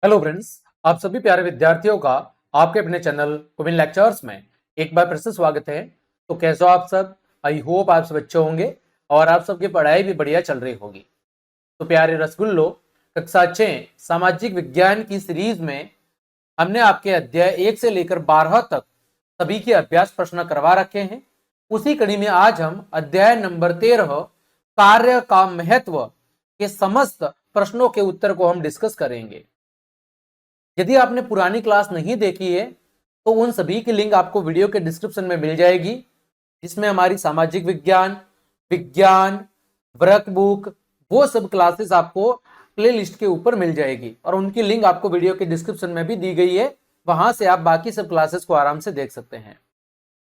Hello friends, आप सभी प्यारे विद्यार्थियों का आपके अपने चैनल कुविन लेक्चर्स में एक बार फिर से स्वागत है। तो कैसे हो आप सब? आई होप आप सब अच्छे होंगे और आप सबकी पढ़ाई भी बढ़िया चल रही होगी। तो प्यारे रसगुल्लो, कक्षा 6 सामाजिक विज्ञान की सीरीज में हमने आपके अध्याय 1 से लेकर 12 तक सभी के अभ्यास प्रश्न करवा रखे हैं। उसी कड़ी में आज हम अध्याय नंबर 13 कार्य का महत्व के समस्त प्रश्नों के उत्तर को हम डिस्कस करेंगे। यदि आपने पुरानी क्लास नहीं देखी है तो उन सभी की लिंक आपको वीडियो के डिस्क्रिप्शन में मिल जाएगी, जिसमें हमारी सामाजिक विज्ञान, विज्ञान, वर्कबुक, वो सब क्लासेस आपको प्लेलिस्ट के ऊपर मिल जाएगी और उनकी लिंक आपको वीडियो के डिस्क्रिप्शन में भी दी गई है। वहां से आप बाकी सब क्लासेस को आराम से देख सकते हैं।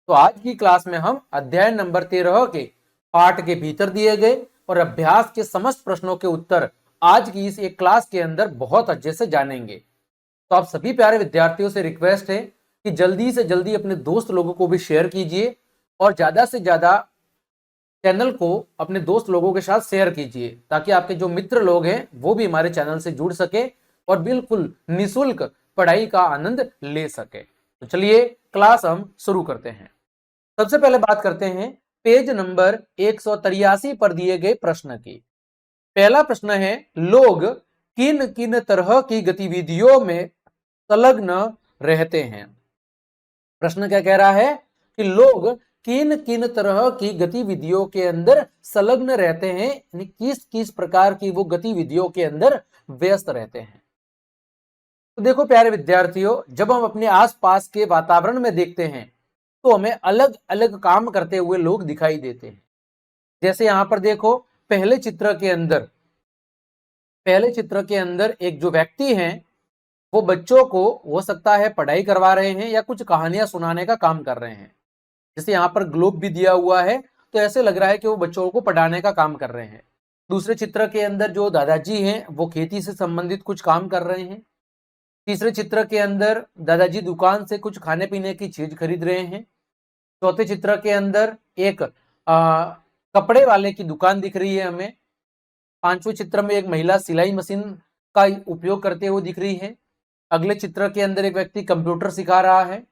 तो आज की क्लास में हम अध्याय नंबर 13 के पाठ के भीतर दिए गए और अभ्यास के समस्त प्रश्नों के उत्तर आज की इस एक क्लास के अंदर बहुत अच्छे से जानेंगे। तो आप सभी प्यारे विद्यार्थियों से रिक्वेस्ट है कि जल्दी से जल्दी अपने दोस्त लोगों को भी शेयर कीजिए और ज्यादा से ज्यादा चैनल को अपने दोस्त लोगों के साथ शेयर कीजिए, ताकि आपके जो मित्र लोग हैं वो भी हमारे चैनल से जुड़ सके और बिल्कुल निःशुल्क पढ़ाई का आनंद ले सके। तो चलिए क्लास हम शुरू करते हैं। सबसे पहले बात करते हैं पेज नंबर 183 पर दिए गए प्रश्न की। पहला प्रश्न है, लोग किन किन तरह की गतिविधियों में संलग्न रहते हैं। प्रश्न क्या कह रहा है कि लोग किन किन तरह की गतिविधियों के अंदर संलग्न रहते हैं, यानी किस किस प्रकार की वो गतिविधियों के अंदर व्यस्त रहते हैं। तो देखो प्यारे विद्यार्थियों, जब हम अपने आसपास के वातावरण में देखते हैं तो हमें अलग अलग काम करते हुए लोग दिखाई देते हैं। जैसे यहां पर देखो, पहले चित्र के अंदर एक जो व्यक्ति हैं वो बच्चों को हो सकता है पढ़ाई करवा रहे हैं या कुछ कहानियां सुनाने का काम कर रहे हैं। जैसे यहाँ पर ग्लोब भी दिया हुआ है तो ऐसे लग रहा है कि वो बच्चों को पढ़ाने का काम कर रहे हैं। दूसरे चित्र के अंदर जो दादाजी हैं वो खेती से संबंधित कुछ काम कर रहे हैं। तीसरे चित्र के अंदर दादाजी दुकान से कुछ खाने पीने की चीज खरीद रहे हैं। चौथे चित्र के अंदर एक कपड़े वाले की दुकान दिख रही है हमें। पांचवें चित्र में एक महिला सिलाई मशीन का उपयोग करते हुए दिख रही है। अगले चित्र के अंदर एक व्यक्ति कंप्यूटर सिखा रहा है।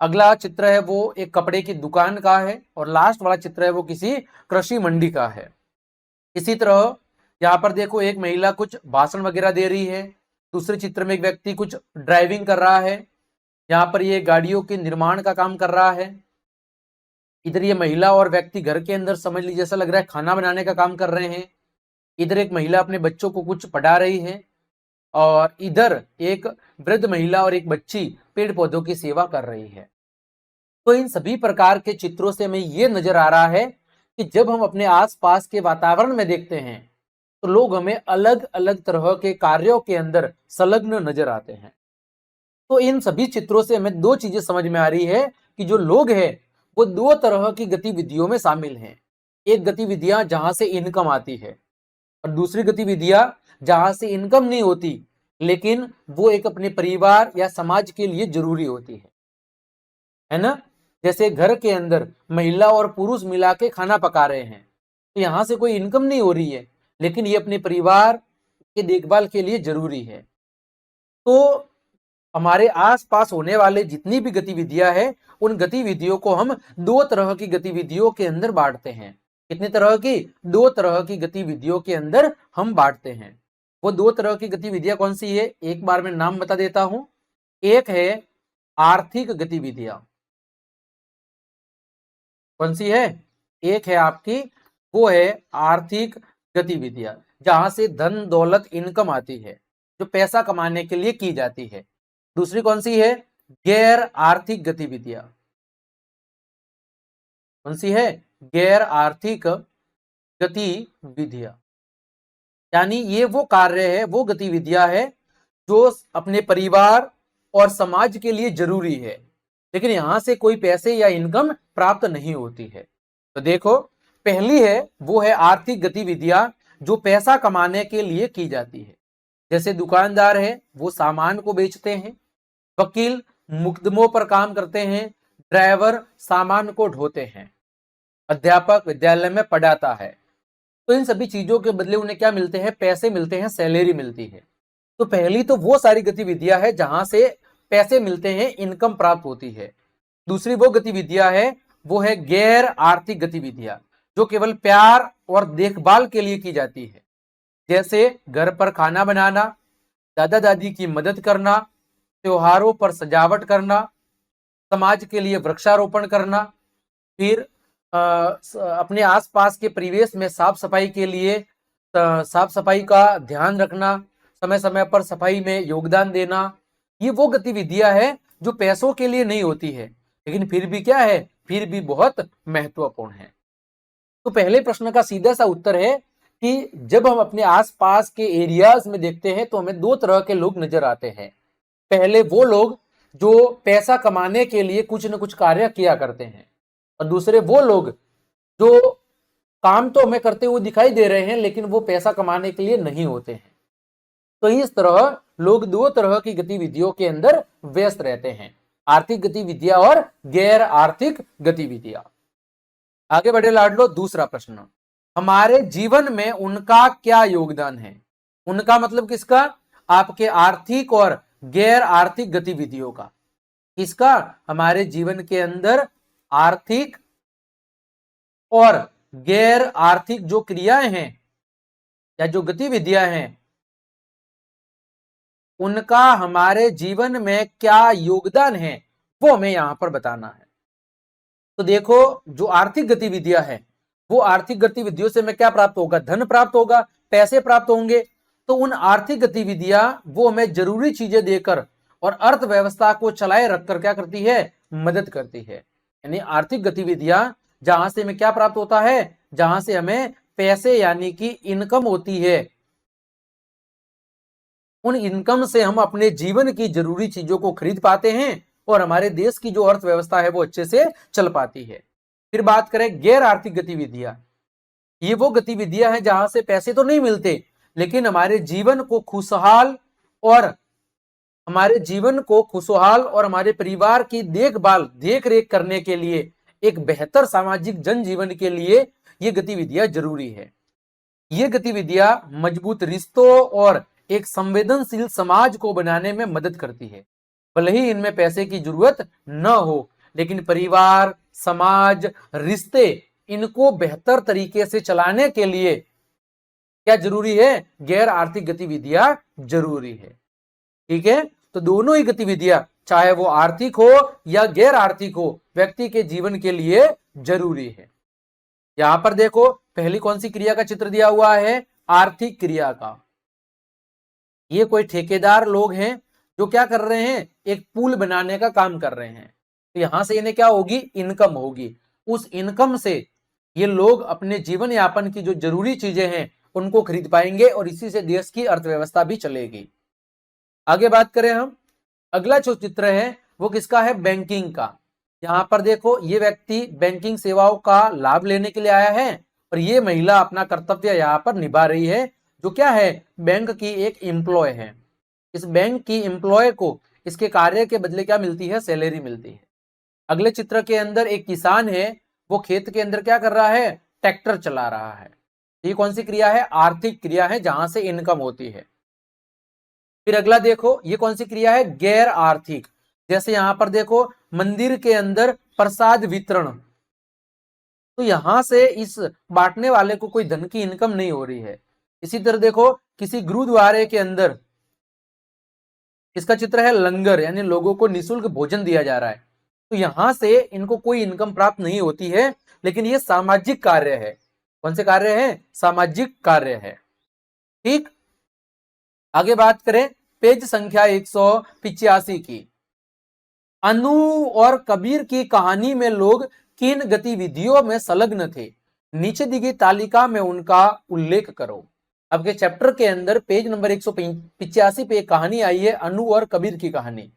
अगला चित्र है वो एक कपड़े की दुकान का है और लास्ट वाला चित्र है वो किसी कृषि मंडी का है। इसी तरह यहाँ पर देखो, एक महिला कुछ भाषण वगैरह दे रही है। दूसरे चित्र में एक व्यक्ति कुछ ड्राइविंग कर रहा है। यहाँ पर ये गाड़ियों के निर्माण का काम कर रहा है। इधर ये महिला और व्यक्ति घर के अंदर समझ लीजिए ऐसा लग रहा है खाना बनाने का काम कर रहे हैं। इधर एक महिला अपने बच्चों को कुछ पढ़ा रही है और इधर एक वृद्ध महिला और एक बच्ची पेड़ पौधों की सेवा कर रही है। तो इन सभी प्रकार के चित्रों से हमें यह नजर आ रहा है कि जब हम अपने आसपास के वातावरण में देखते हैं तो लोग हमें अलग अलग तरह के कार्यों के अंदर संलग्न नजर आते हैं। तो इन सभी चित्रों से हमें दो चीजें समझ में आ रही है कि जो लोग हैं वो दो तरह की गतिविधियों में शामिल हैं। एक गतिविधियां जहां से इनकम आती है और दूसरी गतिविधियां जहां से इनकम नहीं होती लेकिन वो एक अपने परिवार या समाज के लिए जरूरी होती है ना। जैसे घर के अंदर महिला और पुरुष मिला के खाना पका रहे हैं तो यहां से कोई इनकम नहीं हो रही है लेकिन ये अपने परिवार के देखभाल के लिए जरूरी है। तो हमारे आसपास होने वाले जितनी भी गतिविधियां हैं उन गतिविधियों को हम दो तरह की गतिविधियों के अंदर बांटते हैं। कितनी तरह की? दो तरह की गतिविधियों के अंदर हम बांटते हैं। वो दो तरह की गतिविधियां कौन सी है, एक बार मैं नाम बता देता हूं। एक है आर्थिक गतिविधियां। कौन सी है? एक है आपकी, वो है आर्थिक गतिविधियां, जहां से धन दौलत इनकम आती है, जो पैसा कमाने के लिए की जाती है। दूसरी कौन सी है? गैर आर्थिक गतिविधियां। कौन सी है? गैर आर्थिक गतिविधियां। यानी ये वो कार्य है, वो गतिविधियां है जो अपने परिवार और समाज के लिए जरूरी है लेकिन यहां से कोई पैसे या इनकम प्राप्त नहीं होती है। तो देखो, पहली है वो है आर्थिक गतिविधियां जो पैसा कमाने के लिए की जाती है। जैसे दुकानदार है वो सामान को बेचते हैं, वकील मुकदमों पर काम करते हैं, ड्राइवर सामान को ढोते हैं, अध्यापक विद्यालय में पढ़ाता है। तो इन सभी चीजों के बदले उन्हें क्या मिलते हैं? पैसे मिलते हैं, सैलरी मिलती है। तो पहली तो वो सारी गतिविधियां है जहां से पैसे मिलते हैं, इनकम प्राप्त होती है। दूसरी वो गतिविधियां है, वो है गैर आर्थिक गतिविधियां, जो केवल प्यार और देखभाल के लिए की जाती है। जैसे घर पर खाना बनाना, दादा दादी की मदद करना, त्योहारों पर सजावट करना, समाज के लिए वृक्षारोपण करना, फिर अपने आसपास के परिवेश में साफ सफाई के लिए साफ सफाई का ध्यान रखना, समय समय पर सफाई में योगदान देना। ये वो गतिविधियां हैं जो पैसों के लिए नहीं होती है, लेकिन फिर भी क्या है, फिर भी बहुत महत्वपूर्ण है। तो पहले प्रश्न का सीधा सा उत्तर है कि जब हम अपने आसपास के एरियाज में देखते हैं तो हमें दो तरह के लोग नजर आते हैं। पहले वो लोग जो पैसा कमाने के लिए कुछ न कुछ कार्य किया करते हैं, और दूसरे वो लोग जो काम तो हमें करते हुए दिखाई दे रहे हैं लेकिन वो पैसा कमाने के लिए नहीं होते हैं। तो इस तरह लोग दो तरह की गतिविधियों के अंदर व्यस्त रहते हैं, आर्थिक गतिविधियां और गैर आर्थिक गतिविधियां। आगे बढ़े लाडलो, दूसरा प्रश्न, हमारे जीवन में उनका क्या योगदान है? उनका मतलब किसका? आपके आर्थिक और गैर आर्थिक गतिविधियों का। किसका? हमारे जीवन के अंदर आर्थिक और गैर आर्थिक जो क्रियाएं हैं या जो गतिविधियां हैं, उनका हमारे जीवन में क्या योगदान है, वो हमें यहां पर बताना है। तो देखो, जो आर्थिक गतिविधियां हैं, वो आर्थिक गतिविधियों से हमें क्या प्राप्त होगा? धन प्राप्त होगा, पैसे प्राप्त होंगे। तो उन आर्थिक गतिविधियां वो हमें जरूरी चीजें देकर और अर्थव्यवस्था को चलाए रखकर क्या करती है? मदद करती है। यानी आर्थिक गतिविधियां जहां से हमें क्या प्राप्त होता है? जहां से हमें पैसे यानी कि इनकम होती है। उन इनकम से हम अपने जीवन की जरूरी चीजों को खरीद पाते हैं और हमारे देश की जो अर्थव्यवस्था है वो अच्छे से चल पाती है। फिर बात करें गैर आर्थिक गतिविधियां, ये वो गतिविधियां हैं जहां से पैसे तो नहीं मिलते लेकिन हमारे जीवन को खुशहाल और हमारे परिवार की देखभाल देख रेख करने के लिए, एक बेहतर सामाजिक जनजीवन के लिए ये गतिविधियां जरूरी है। ये गतिविधियां मजबूत रिश्तों और एक संवेदनशील समाज को बनाने में मदद करती है। भले ही इनमें पैसे की जरूरत न हो, लेकिन परिवार, समाज, रिश्ते, इनको बेहतर तरीके से चलाने के लिए क्या जरूरी है? गैर आर्थिक गतिविधियां जरूरी है। ठीक है, तो दोनों ही गतिविधियां, चाहे वो आर्थिक हो या गैर आर्थिक हो, व्यक्ति के जीवन के लिए जरूरी है। यहां पर देखो, पहली कौन सी क्रिया का चित्र दिया हुआ है? आर्थिक क्रिया का। ये कोई ठेकेदार लोग हैं जो क्या कर रहे हैं? एक पुल बनाने का काम कर रहे हैं। तो यहां से इन्हें क्या होगी? इनकम होगी। उस इनकम से ये लोग अपने जीवन यापन की जो जरूरी चीजें हैं उनको खरीद पाएंगे और इसी से देश की अर्थव्यवस्था भी चलेगी। आगे बात करें हम, अगला जो चित्र है वो किसका है? बैंकिंग का। यहां पर देखो, ये व्यक्ति बैंकिंग सेवाओं का लाभ लेने के लिए आया है और ये महिला अपना कर्तव्य यहाँ पर निभा रही है, जो क्या है? बैंक की एक एम्प्लॉय है। इस बैंक की एम्प्लॉय को इसके कार्य के बदले क्या मिलती है? सैलरी मिलती है। अगले चित्र के अंदर एक किसान है, वो खेत के अंदर क्या कर रहा है? ट्रैक्टर चला रहा है। ये कौन सी क्रिया है? आर्थिक क्रिया है जहां से इनकम होती है। फिर अगला देखो, ये कौन सी क्रिया है? गैर आर्थिक। जैसे यहां पर देखो, मंदिर के अंदर प्रसाद वितरण, तो यहां से इस बांटने वाले को कोई धन की इनकम नहीं हो रही है। इसी तरह देखो, किसी गुरुद्वारे के अंदर, इसका चित्र है लंगर, यानी लोगों को निःशुल्क भोजन दिया जा रहा है। तो यहां से इनको कोई इनकम प्राप्त नहीं होती है, लेकिन ये सामाजिक कार्य है। कौन से कार्य है? सामाजिक कार्य है। ठीक, आगे बात करें पेज संख्या 185 की। अनु और कबीर की कहानी में लोग किन गतिविधियों में संलग्न थे? नीचे दी गई तालिका में उनका उल्लेख करो। आपके चैप्टर के अंदर पेज नंबर 185 पे एक कहानी आई है, अनु और कबीर की कहानी।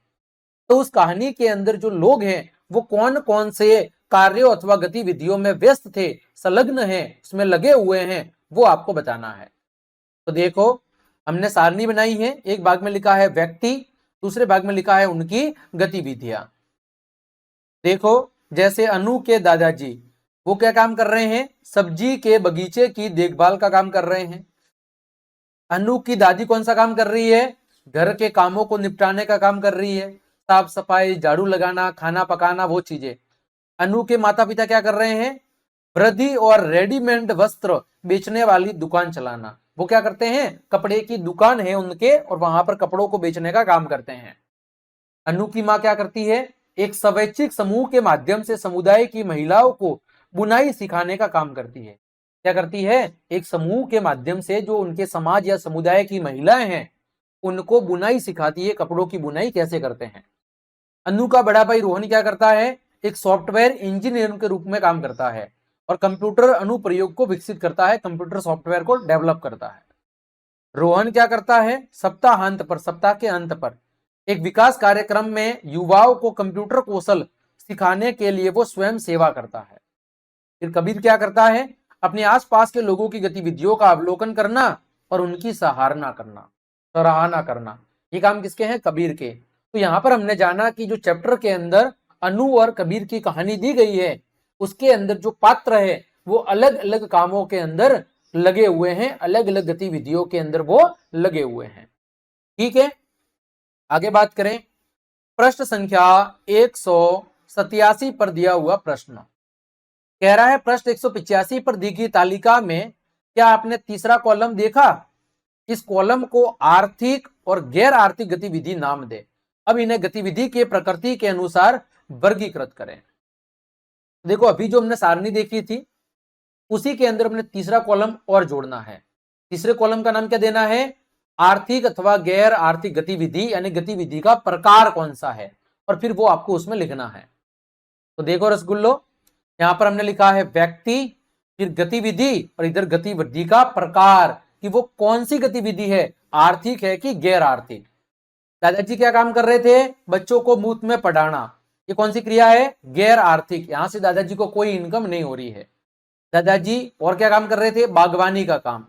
तो उस कहानी के अंदर जो लोग हैं वो कौन कौन से कार्यों अथवा गतिविधियों में व्यस्त थे, संलग्न हैं, उसमें लगे हुए हैं, वो आपको बताना है। तो देखो, हमने सारणी बनाई है। एक भाग में लिखा है व्यक्ति, दूसरे भाग में लिखा है उनकी गतिविधियां। देखो, जैसे अनु के दादाजी, वो क्या काम कर रहे हैं? सब्जी के बगीचे की देखभाल का काम कर रहे हैं। अनु की दादी कौन सा काम कर रही है? घर के कामों को निपटाने का काम कर रही है, साफ सफाई, झाड़ू लगाना, खाना पकाना, वो चीजें। अनु के माता पिता क्या कर रहे हैं? वृद्धि और रेडीमेड वस्त्र बेचने वाली दुकान चलाना। वो क्या करते हैं? कपड़े की दुकान है उनके और वहां पर कपड़ों को बेचने का काम करते हैं। अनु की मां क्या करती है? एक स्वैच्छिक समूह के माध्यम से समुदाय की महिलाओं को बुनाई सिखाने का काम करती है। क्या करती है? एक समूह के माध्यम से जो उनके समाज या समुदाय की महिलाएं हैं उनको बुनाई सिखाती है, कपड़ों की बुनाई कैसे करते हैं। अनु का बड़ा भाई रोहन क्या करता है? एक सॉफ्टवेयर इंजीनियर के रूप में काम करता है और कंप्यूटर अनुप्रयोग को विकसित करता है, कंप्यूटर सॉफ्टवेयर को डेवलप करता है। रोहन क्या करता है? सप्ताहांत पर, सप्ताह के अंत पर एक विकास कार्यक्रम में युवाओं को कंप्यूटर कौशल सिखाने के लिए वो स्वयं सेवा करता है। फिर कबीर क्या करता है? अपने आसपास के लोगों की गतिविधियों का अवलोकन करना और उनकी सराहना करना। ये काम किसके हैं? कबीर के। तो यहां पर हमने जाना कि जो चैप्टर के अंदर अनु और कबीर की कहानी दी गई है उसके अंदर जो पात्र है वो अलग अलग कामों के अंदर लगे हुए हैं, अलग अलग गतिविधियों के अंदर वो लगे हुए हैं। ठीक है, आगे बात करें। प्रश्न संख्या 187 पर दिया हुआ प्रश्न कह रहा है, प्रश्न 185 पर दी गई तालिका में क्या आपने तीसरा कॉलम देखा? इस कॉलम को आर्थिक और गैर आर्थिक गतिविधि नाम दे। अब इन्हें गतिविधि के प्रकृति के अनुसार वर्गीकृत करें। देखो अभी जो हमने सारणी देखी थी उसी के अंदर हमने तीसरा कॉलम और जोड़ना है। तीसरे कॉलम का नाम क्या देना है? आर्थिक अथवा गैर आर्थिक गतिविधि, यानी गतिविधि का प्रकार कौन सा है, और फिर वो आपको उसमें लिखना है। तो देखो रसगुल्लो, यहां पर हमने लिखा है व्यक्ति, फिर गतिविधि और इधर गतिविधि का प्रकार कि वो कौन सी गतिविधि है, आर्थिक है कि गैर आर्थिक। दादाजी क्या काम कर रहे थे? बच्चों को मुफ्त में पढ़ाना। ये कौन सी क्रिया है? गैर आर्थिक। यहां से दादाजी को कोई इनकम नहीं हो रही है। दादाजी और क्या काम कर रहे थे? बागवानी का काम,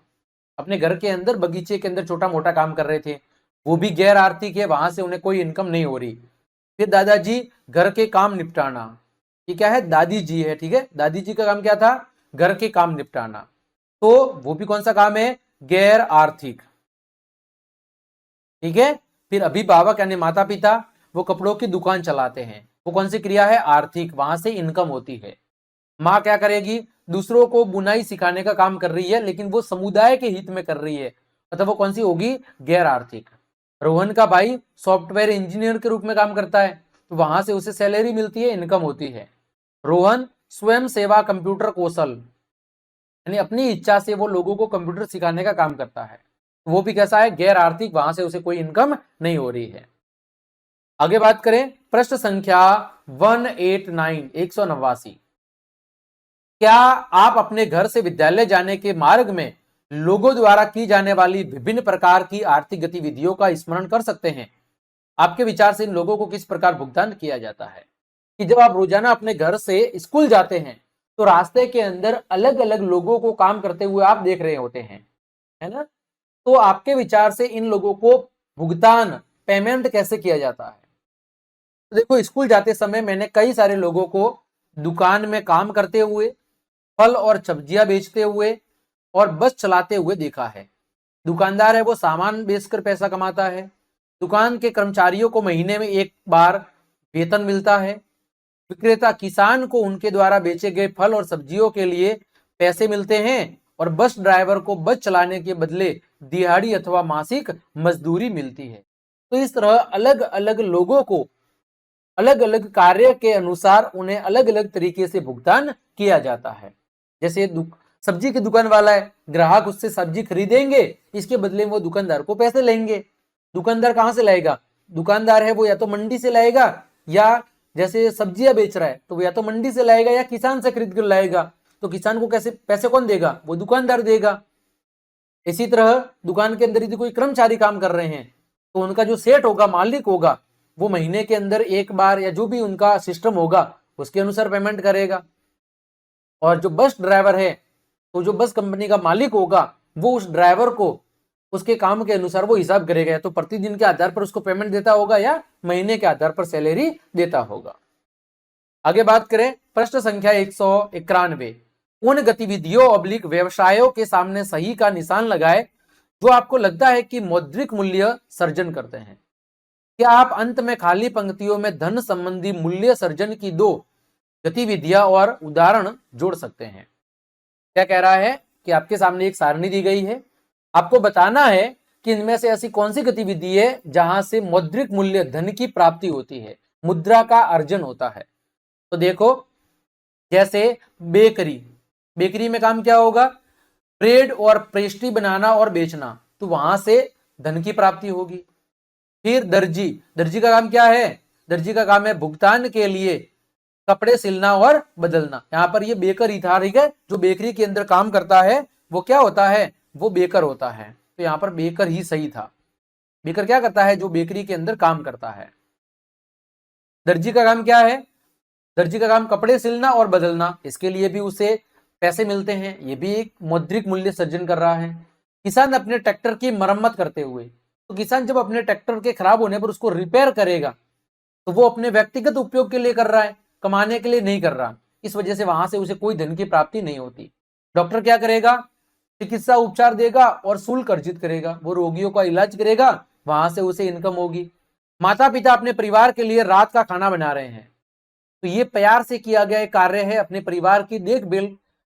अपने घर के अंदर बगीचे के अंदर छोटा मोटा काम कर रहे थे, वो भी गैर आर्थिक है, वहां से उन्हें कोई इनकम नहीं हो रही। फिर दादाजी घर के काम निपटाना, ये क्या है? दादी जी है, ठीक है। दादी जी का काम क्या था? घर के काम निपटाना, तो वो भी कौन सा काम है? गैर आर्थिक। ठीक है। फिर अभिभावक यानी माता पिता, वो कपड़ों की दुकान चलाते हैं, वो कौन सी क्रिया है? आर्थिक, वहां से इनकम होती है। माँ क्या करेगी? दूसरों को बुनाई सिखाने का काम कर रही है, लेकिन वो समुदाय के हित में कर रही है, मतलब वो कौन सी होगी? गैर आर्थिक। रोहन का भाई सॉफ्टवेयर इंजीनियर के रूप में काम करता है, तो वहां से उसे सैलरी मिलती है, इनकम होती है। रोहन स्वयं सेवा कंप्यूटर कौशल, यानी अपनी इच्छा से वो लोगों को कंप्यूटर सिखाने का काम करता है, वो भी कैसा है? गैर आर्थिक, वहां से उसे कोई इनकम नहीं हो रही है। आगे बात करें, प्रश्न संख्या 189 189। क्या आप अपने घर से विद्यालय जाने के मार्ग में लोगों द्वारा की जाने वाली विभिन्न प्रकार की आर्थिक गतिविधियों का स्मरण कर सकते हैं? आपके विचार से इन लोगों को किस प्रकार भुगतान किया जाता है? कि जब आप रोजाना अपने घर से स्कूल जाते हैं तो रास्ते के अंदर अलग अलग लोगों को काम करते हुए आप देख रहे होते हैं, है ना? तो आपके विचार से इन लोगों को भुगतान, पेमेंट कैसे किया जाता है? तो देखो स्कूल जाते समय मैंने कई सारे लोगों को दुकान में काम करते हुए, फल और सब्जियां बेचते हुए और बस चलाते हुए देखा है। दुकानदार है वो सामान बेचकर पैसा कमाता है, दुकान के कर्मचारियों को महीने में एक बार वेतन मिलता है, विक्रेता किसान को उनके द्वारा बेचे गए फल और सब्जियों के लिए पैसे मिलते हैं, और बस ड्राइवर को बस चलाने के बदले दिहाड़ी अथवा मासिक मजदूरी मिलती है। तो इस तरह अलग अलग लोगों को अलग अलग कार्य के अनुसार उन्हें अलग अलग तरीके से भुगतान किया जाता है। जैसे सब्जी की दुकान वाला है, ग्राहक उससे सब्जी खरीदेंगे, इसके बदले में वो दुकानदार को पैसे लेंगे। दुकानदार कहां से लाएगा? दुकानदार है वो या तो मंडी से लाएगा, या जैसे सब्जियां बेच रहा है तो वो या तो मंडी से लाएगा या किसान से खरीद कर लाएगा। तो किसान को कैसे पैसे कौन देगा? वो दुकानदार देगा। इसी तरह दुकान के अंदर यदि कोई कर्मचारी काम कर रहे हैं तो उनका जो सेठ होगा, मालिक होगा, वो महीने के अंदर एक बार या जो भी उनका सिस्टम होगा उसके अनुसार पेमेंट करेगा। और जो बस ड्राइवर है तो जो बस कंपनी का मालिक होगा वो उस ड्राइवर को उसके काम के अनुसार वो हिसाब करेगा, तो प्रतिदिन के आधार पर उसको पेमेंट देता होगा या महीने के आधार पर सैलरी देता होगा। आगे बात करें, प्रश्न संख्या 191। उन गतिविधियों ऑब्लिक व्यवसायों के सामने सही का निशान लगाए जो आपको लगता है कि मौद्रिक मूल्य सर्जन करते हैं। क्या आप अंत में खाली पंक्तियों में धन संबंधी मूल्य सर्जन की दो गतिविधियां और उदाहरण जोड़ सकते हैं? क्या कह रहा है कि आपके सामने एक सारणी दी गई है, आपको बताना है कि इनमें से ऐसी कौन सी गतिविधि है जहां से मौद्रिक मूल्य धन की प्राप्ति होती है, मुद्रा का अर्जन होता है। तो देखो, जैसे बेकरी, बेकरी में काम क्या होगा? ब्रेड और पेस्ट्री बनाना और बेचना, तो वहां से धन की प्राप्ति होगी। फिर दर्जी, दर्जी का काम क्या है? दर्जी का काम है भुगतान के लिए कपड़े सिलना और बदलना। यहां पर ये बेकर ही था, ठीक है, जो बेकरी के अंदर काम करता है वो क्या होता है? वो बेकर होता है। तो यहां पर बेकर ही सही था। बेकर क्या करता है? जो बेकरी के अंदर काम करता है। दर्जी का काम क्या है? दर्जी का काम कपड़े सिलना और बदलना, इसके लिए भी उसे पैसे मिलते हैं, ये भी एक मौद्रिक मूल्य सर्जन कर रहा है। किसान अपने ट्रैक्टर की मरम्मत करते हुए, तो किसान जब अपने ट्रैक्टर के खराब होने पर उसको रिपेयर करेगा तो वो अपने व्यक्तिगत उपयोग के लिए कर रहा है, कमाने के लिए नहीं कर रहा। इस वजह से वहां से उसे कोई धन की प्राप्ति नहीं होती। डॉक्टर क्या करेगा? चिकित्सा उपचार देगा और शुल्क अर्जित करेगा, वो रोगियों का इलाज करेगा, वहां से उसे इनकम होगी। माता पिता अपने परिवार के लिए रात का खाना बना रहे हैं, तो ये प्यार से किया गया कार्य है, अपने परिवार की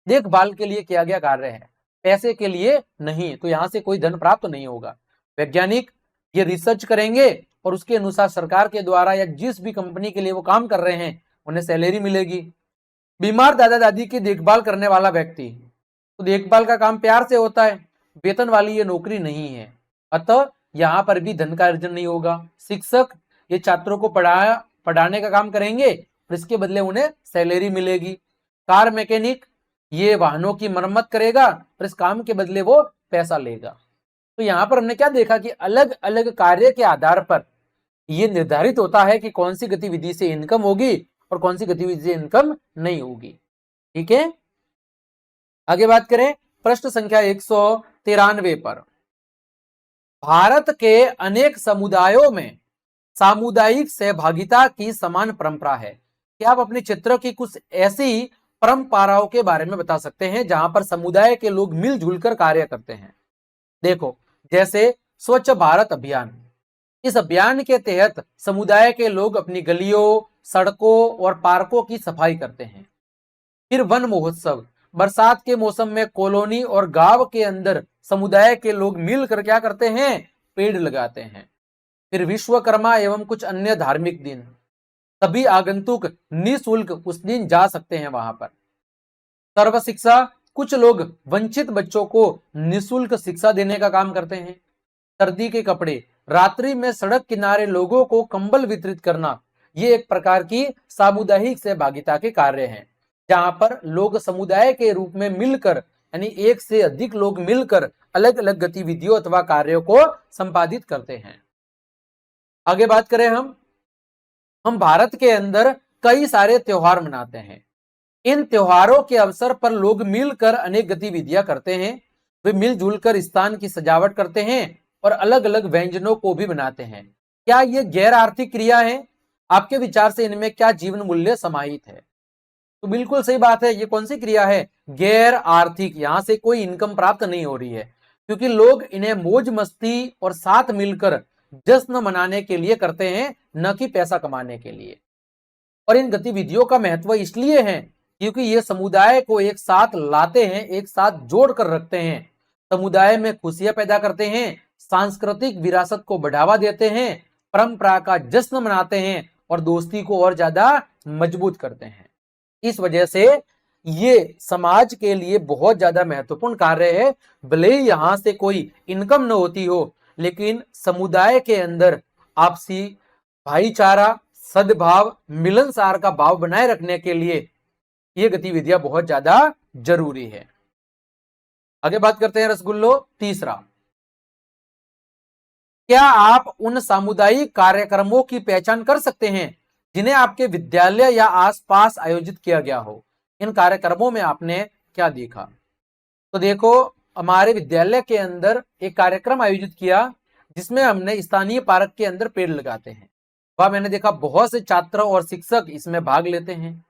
देखभाल के लिए किया गया कार्य है, पैसे के लिए नहीं। तो यहां से कोई धन प्राप्त नहीं होगा। वैज्ञानिक ये रिसर्च करेंगे और उसके अनुसार सरकार के द्वारा या जिस भी कंपनी के लिए वो काम कर रहे हैं उन्हें सैलरी मिलेगी। बीमार दादा दादी की देखभाल करने वाला व्यक्ति, तो देखभाल का काम प्यार से होता है, वेतन वाली ये नौकरी नहीं है, अतः यहां पर भी धन का अर्जन नहीं होगा। शिक्षक ये छात्रों को पढ़ाने का काम करेंगे, इसके बदले उन्हें सैलरी मिलेगी। कार मैकेनिक ये वाहनों की मरम्मत करेगा और इस काम के बदले वो पैसा लेगा। तो यहां पर हमने क्या देखा कि अलग अलग कार्य के आधार पर यह निर्धारित होता है कि कौन सी गतिविधि से इनकम होगी और कौन सी गतिविधि से इनकम नहीं होगी। ठीक है, आगे बात करें प्रश्न संख्या 193 पर। भारत के अनेक समुदायों में सामुदायिक सहभागिता की समान परंपरा है। क्या आप अपने क्षेत्र की कुछ ऐसी परंपराओं के बारे में बता सकते हैं जहां पर समुदाय के लोग मिलजुल कर कार्य करते हैं? देखो, जैसे स्वच्छ भारत अभियान, इस अभियान के तहत समुदाय के लोग अपनी गलियों, सड़कों और पार्कों की सफाई करते हैं। फिर वन महोत्सव, बरसात के मौसम में कॉलोनी और गांव के अंदर समुदाय के लोग मिलकर क्या करते हैं? पेड़ लगाते हैं। फिर विश्वकर्मा एवं कुछ अन्य धार्मिक दिन, सभी आगंतुक निःशुल्क उस दिन जा सकते हैं वहां पर। सर्व शिक्षा, कुछ लोग वंचित बच्चों को निःशुल्क शिक्षा देने का काम करते हैं। सर्दी के कपड़े, रात्रि में सड़क किनारे लोगों को कंबल वितरित करना, ये एक प्रकार की सामुदायिक सहभागिता के कार्य हैं, जहां पर लोग समुदाय के रूप में मिलकर, यानी एक से अधिक लोग मिलकर अलग अलग गतिविधियों अथवा कार्यों को संपादित करते हैं। आगे बात करें हम भारत के अंदर कई सारे त्योहार मनाते हैं। इन त्योहारों के अवसर पर लोग मिलकर अनेक गतिविधियां करते हैं। वे मिलजुल कर स्थान की सजावट करते हैं और अलग अलग व्यंजनों को भी बनाते हैं। क्या ये गैर आर्थिक क्रिया है? आपके विचार से इनमें क्या जीवन मूल्य समाहित है? तो बिल्कुल सही बात है, ये कौन सी क्रिया है? गैर आर्थिक। यहां से कोई इनकम प्राप्त नहीं हो रही है, क्योंकि लोग इन्हें मौज मस्ती और साथ मिलकर जश्न मनाने के लिए करते हैं, न कि पैसा कमाने के लिए। और इन गतिविधियों का महत्व इसलिए है क्योंकि ये समुदाय को एक साथ लाते हैं, एक साथ जोड़ कर रखते हैं, समुदाय में खुशियां पैदा करते हैं, सांस्कृतिक विरासत को बढ़ावा देते हैं, परंपरा का जश्न मनाते हैं और दोस्ती को और ज्यादा मजबूत करते हैं। इस वजह से ये समाज के लिए बहुत ज्यादा महत्वपूर्ण कार्य है। भले ही यहां से कोई इनकम न होती हो, लेकिन समुदाय के अंदर आपसी भाईचारा, सद्भाव, मिलनसार का भाव बनाए रखने के लिए ये गतिविधियां बहुत ज्यादा जरूरी है। आगे बात करते हैं रसगुल्लो, तीसरा। क्या आप उन सामुदायिक कार्यक्रमों की पहचान कर सकते हैं जिन्हें आपके विद्यालय या आसपास आयोजित किया गया हो? इन कार्यक्रमों में आपने क्या देखा? तो देखो, हमारे विद्यालय के अंदर एक कार्यक्रम आयोजित किया जिसमें हमने स्थानीय पार्क के अंदर पेड़ लगाते हैं। वह मैंने देखा बहुत से छात्र और शिक्षक इसमें भाग लेते हैं।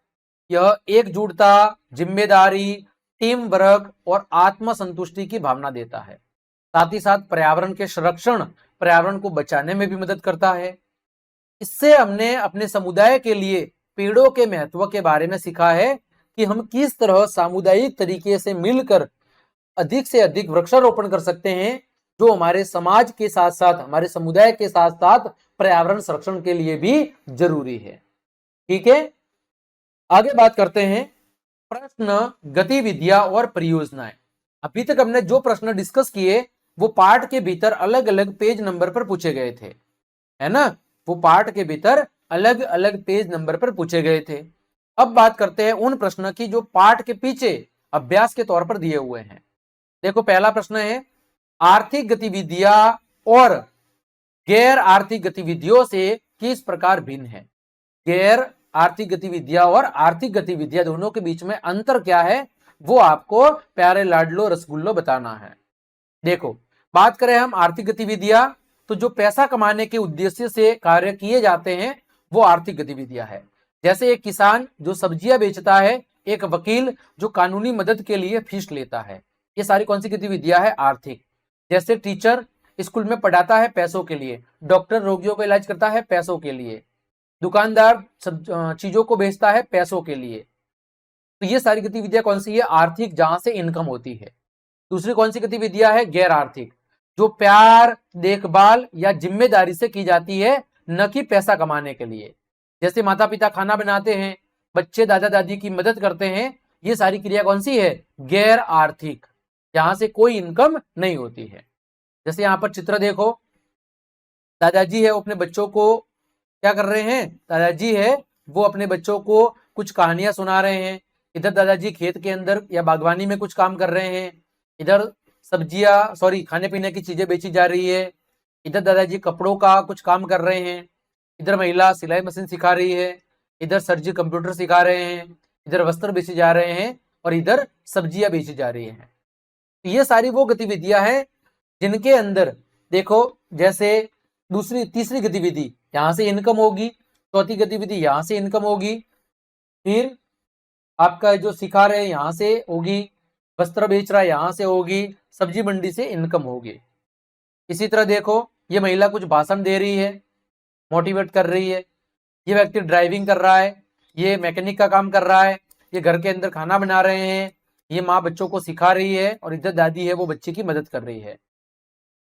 यह एकजुटता, जिम्मेदारी, टीम वर्क और आत्मसंतुष्टि की भावना देता है। साथ ही साथ पर्यावरण के संरक्षण, पर्यावरण को बचाने में भी मदद करता है। इससे हमने अपने समुदाय के लिए पेड़ों के महत्व के बारे में सीखा है कि हम किस तरह सामुदायिक तरीके से मिलकर अधिक से अधिक वृक्षारोपण कर सकते हैं, जो हमारे समाज के साथ साथ, हमारे समुदाय के साथ साथ पर्यावरण संरक्षण के लिए भी जरूरी है। ठीक है, आगे बात करते हैं प्रश्न, गतिविधियां और परियोजनाएं। अभी तक हमने जो प्रश्न डिस्कस किए वो पाठ के भीतर अलग अलग पेज नंबर पर पूछे गए थे, है ना। वो पाठ के भीतर अलग अलग पेज नंबर पर पूछे गए थे। अब बात करते हैं उन प्रश्न की जो पाठ के पीछे अभ्यास के तौर पर दिए हुए हैं। देखो, पहला प्रश्न है, आर्थिक गतिविधियां और गैर आर्थिक गतिविधियों से किस प्रकार भिन्न है। गैर आर्थिक गतिविधियां और आर्थिक गतिविधियां दोनों के बीच में अंतर क्या है, वो आपको प्यारे लाडलो रसगुल्लो बताना है। देखो, बात करें हम आर्थिक गतिविधियां, तो जो पैसा कमाने के उद्देश्य से कार्य किए जाते हैं वो आर्थिक गतिविधियां है। जैसे एक किसान जो सब्जियां बेचता है, एक वकील जो कानूनी मदद के लिए फीस लेता है, ये सारी कौन सी गतिविधियां है, आर्थिक। जैसे टीचर स्कूल में पढ़ाता है पैसों के लिए, डॉक्टर रोगियों का इलाज करता है पैसों के लिए, दुकानदार चीजों को बेचता है पैसों के लिए। तो ये सारी गतिविधियां कौन सी है, आर्थिक, जहां से इनकम होती है। दूसरी कौन सी गतिविधियां है, गैर आर्थिक, जो प्यार, देखभाल या जिम्मेदारी से की जाती है, न कि पैसा कमाने के लिए। जैसे माता पिता खाना बनाते हैं, बच्चे दादा दादी की मदद करते हैं, ये सारी क्रिया कौन सी है, गैर आर्थिक, जहां से कोई इनकम नहीं होती है। जैसे यहाँ पर चित्र देखो, दादाजी है वो अपने बच्चों को क्या कर रहे हैं, दादाजी है वो अपने बच्चों को कुछ कहानियां सुना रहे हैं। इधर दादाजी खेत के अंदर या बागवानी में कुछ काम कर रहे हैं, इधर खाने पीने की चीजें बेची जा रही है, इधर दादाजी कपड़ों का कुछ काम कर रहे हैं, इधर महिला सिलाई मशीन सिखा रही है, इधर सर जी कंप्यूटर सिखा रहे हैं, इधर वस्त्र बेचे जा रहे हैं और इधर सब्जियां बेची जा रही हैं। ये सारी वो गतिविधियां हैं जिनके अंदर देखो, जैसे तीसरी गतिविधि यहां से इनकम होगी, चौथी गतिविधि यहां से इनकम होगी, फिर आपका जो सिखा रहे हैं यहां से होगी, वस्त्र बेच रहा है यहां से होगी, सब्जी मंडी से इनकम होगी। इसी तरह देखो, ये महिला कुछ भाषण दे रही है, मोटिवेट कर रही है, ये व्यक्ति ड्राइविंग कर रहा है, ये मैकेनिक का काम कर रहा है, ये घर के अंदर खाना बना रहे हैं, ये माँ बच्चों को सिखा रही है और इधर दादी है वो बच्चे की मदद कर रही है।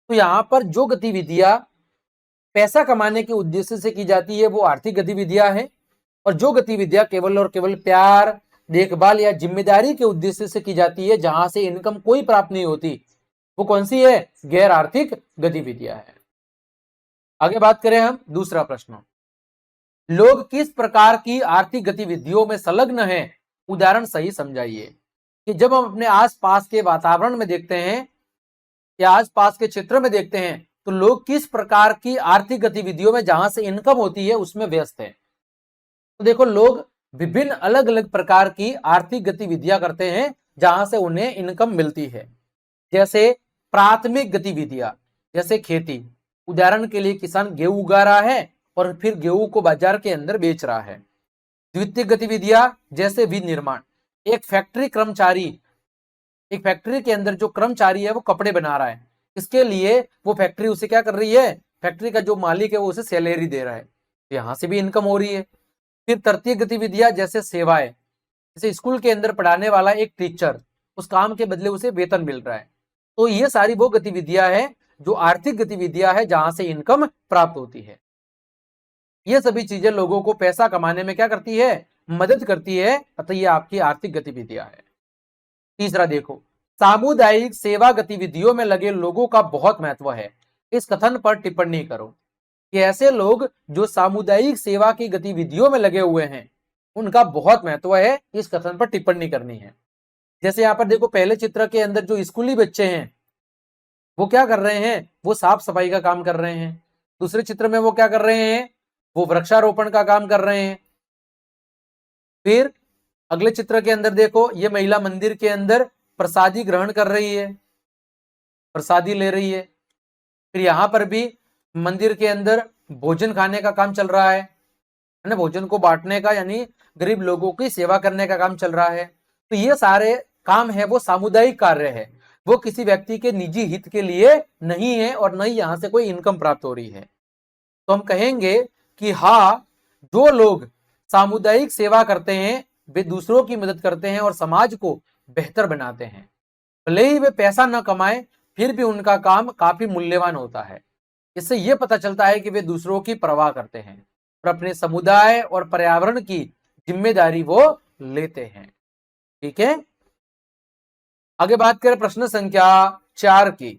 तो यहाँ पर जो गतिविधियां पैसा कमाने के उद्देश्य से की जाती है वो आर्थिक गतिविधियां हैं, और जो गतिविधियां केवल और केवल प्यार, देखभाल या जिम्मेदारी के उद्देश्य से की जाती है, जहां से इनकम कोई प्राप्त नहीं होती, वो कौन सी है, गैर आर्थिक गतिविधियां है। आगे बात करें हम, दूसरा प्रश्न, लोग किस प्रकार की आर्थिक गतिविधियों में संलग्न हैं, उदाहरण सही समझाइए। कि जब हम अपने आसपास के वातावरण में देखते हैं या आसपास के क्षेत्र में देखते हैं, तो लोग किस प्रकार की आर्थिक गतिविधियों में, जहां से इनकम होती है, उसमें व्यस्त हैं। तो देखो, लोग विभिन्न अलग अलग प्रकार की आर्थिक गतिविधियां करते हैं जहां से उन्हें इनकम मिलती है। जैसे प्राथमिक गतिविधियां, जैसे खेती, उदाहरण के लिए किसान गेहूं उगा रहा है और फिर गेहूं को बाजार के अंदर बेच रहा है। द्वितीय गतिविधियां, जैसे विनिर्माण, एक फैक्ट्री के अंदर जो कर्मचारी है वो कपड़े बना रहा है, इसके लिए वो फैक्ट्री उसे क्या कर रही है, फैक्ट्री का जो मालिक है वो उसे सैलरी दे रहा है, तो यहां से भी इनकम हो रही है। फिर तृतीय गतिविधियां, जैसे सेवाएं, जैसे स्कूल के अंदर पढ़ाने वाला एक टीचर, उस काम के बदले उसे वेतन मिल रहा है। तो ये सारी वो गतिविधियां हैं जो आर्थिक गतिविधियां हैं, जहां से इनकम प्राप्त होती है। ये सभी चीजें लोगों को पैसा कमाने में क्या करती है, मदद करती है, अतः ये आपकी आर्थिक गतिविधियां है। तीसरा देखो, सामुदायिक सेवा गतिविधियों में लगे लोगों का बहुत महत्व है, इस कथन पर टिप्पणी करो। कि ऐसे लोग जो सामुदायिक सेवा की गतिविधियों में लगे हुए हैं, उनका बहुत महत्व है, इस कथन पर टिप्पणी करनी है। जैसे यहाँ पर देखो, पहले चित्र के अंदर जो स्कूली बच्चे हैं वो क्या कर रहे हैं, वो साफ सफाई का काम कर रहे हैं। दूसरे चित्र में वो क्या कर रहे हैं, वो वृक्षारोपण का काम कर रहे हैं। फिर अगले चित्र के अंदर देखो, ये महिला मंदिर के अंदर प्रसादी ग्रहण कर रही है, प्रसादी ले रही है। फिर यहाँ पर भी मंदिर के अंदर भोजन खाने का काम चल रहा है ना, भोजन को बांटने का, यानी गरीब लोगों की सेवा करने का काम चल रहा है। तो ये सारे काम है वो सामुदायिक कार्य है, वो किसी व्यक्ति के निजी हित के लिए नहीं है और न ही यहां से कोई इनकम प्राप्त हो रही है। तो हम कहेंगे कि हाँ, जो लोग सामुदायिक सेवा करते हैं वे दूसरों की मदद करते हैं और समाज को बेहतर बनाते हैं। भले ही वे पैसा न कमाए फिर भी उनका काम काफी मूल्यवान होता है। इससे यह पता चलता है कि वे दूसरों की परवाह करते हैं और अपने समुदाय और पर्यावरण की जिम्मेदारी वो लेते हैं। ठीक है, आगे बात करें प्रश्न संख्या 4 की।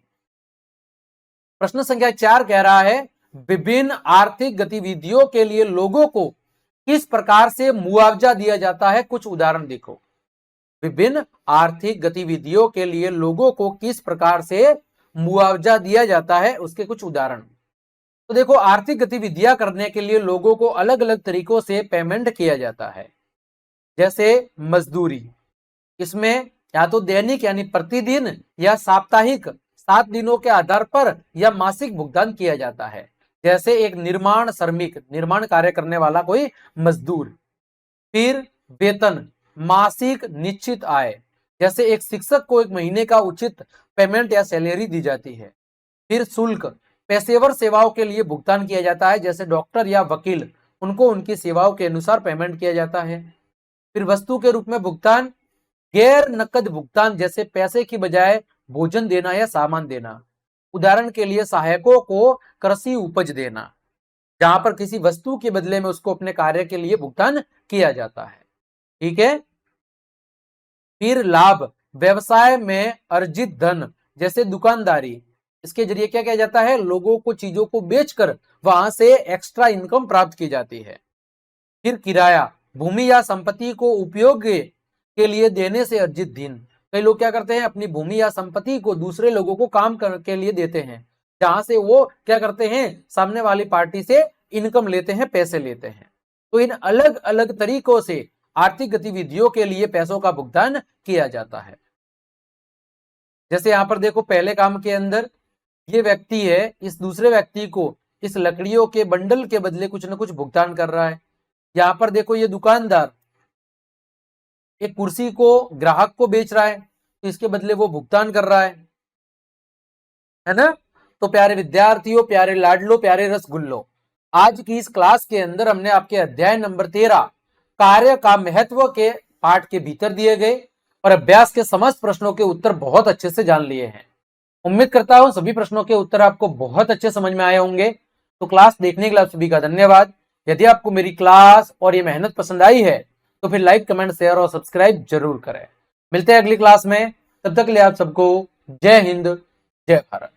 प्रश्न संख्या 4 कह रहा है विभिन्न आर्थिक गतिविधियों के लिए लोगों को किस प्रकार से मुआवजा दिया जाता है, कुछ उदाहरण देखो। विभिन्न आर्थिक गतिविधियों के लिए लोगों को किस प्रकार से मुआवजा दिया जाता है, उसके कुछ उदाहरण। तो देखो, आर्थिक गतिविधियां करने के लिए लोगों को अलग अलग तरीकों से पेमेंट किया जाता है। जैसे मजदूरी, इसमें या तो दैनिक यानी प्रतिदिन या साप्ताहिक 7 दिनों के आधार पर या मासिक भुगतान किया जाता है। जैसे एक निर्माण श्रमिक, निर्माण कार्य करने वाला कोई मजदूर। फिर वेतन, मासिक निश्चित आय, जैसे एक शिक्षक को एक महीने का उचित पेमेंट या सैलरी दी जाती है। फिर शुल्क, पेशेवर सेवाओं के लिए भुगतान किया जाता है, जैसे डॉक्टर या वकील, उनको उनकी सेवाओं के अनुसार पेमेंट किया जाता है। फिर वस्तु के रूप में भुगतान, गैर नकद भुगतान, जैसे पैसे की बजाय भोजन देना या सामान देना। उदाहरण के लिए सहायकों को कृषि उपज देना, जहां पर किसी वस्तु के बदले में उसको अपने कार्य के लिए भुगतान किया जाता है। ठीक है। फिर लाभ, व्यवसाय में अर्जित धन, जैसे दुकानदारी, इसके जरिए क्या किया जाता है, लोगों को चीजों को बेचकर वहां से एक्स्ट्रा इनकम प्राप्त की जाती है। फिर किराया, भूमि या संपत्ति को उपयोग के लिए देने से अर्जित धन। कई लोग क्या करते हैं, अपनी भूमि या संपत्ति को दूसरे लोगों को काम के लिए देते हैं, जहां से वो क्या करते हैं, सामने वाली पार्टी से इनकम लेते हैं, पैसे लेते हैं। तो इन अलग अलग तरीकों से आर्थिक गतिविधियों के लिए पैसों का भुगतान किया जाता है। जैसे यहां पर देखो, पहले काम के अंदर ये व्यक्ति है, इस दूसरे व्यक्ति को इस लकड़ियों के बंडल के बदले कुछ ना कुछ भुगतान कर रहा है। यहां पर देखो, ये दुकानदार एक कुर्सी को ग्राहक को बेच रहा है, तो इसके बदले वो भुगतान कर रहा है ना। तो प्यारे विद्यार्थियों, प्यारे लाडलो, प्यारे रसगुल्लो, आज की इस क्लास के अंदर हमने आपके अध्याय नंबर 13 कार्य का महत्व के पाठ के भीतर दिए गए और अभ्यास के समस्त प्रश्नों के उत्तर बहुत अच्छे से जान लिए हैं। उम्मीद करता हूं सभी प्रश्नों के उत्तर आपको बहुत अच्छे समझ में आए होंगे। तो क्लास देखने के लिए आप सभी का धन्यवाद। यदि आपको मेरी क्लास और ये मेहनत पसंद आई है तो फिर लाइक, कमेंट, शेयर और सब्सक्राइब जरूर करें। मिलते हैं अगली क्लास में, तब तक के लिए आप सबको जय हिंद, जय भारत।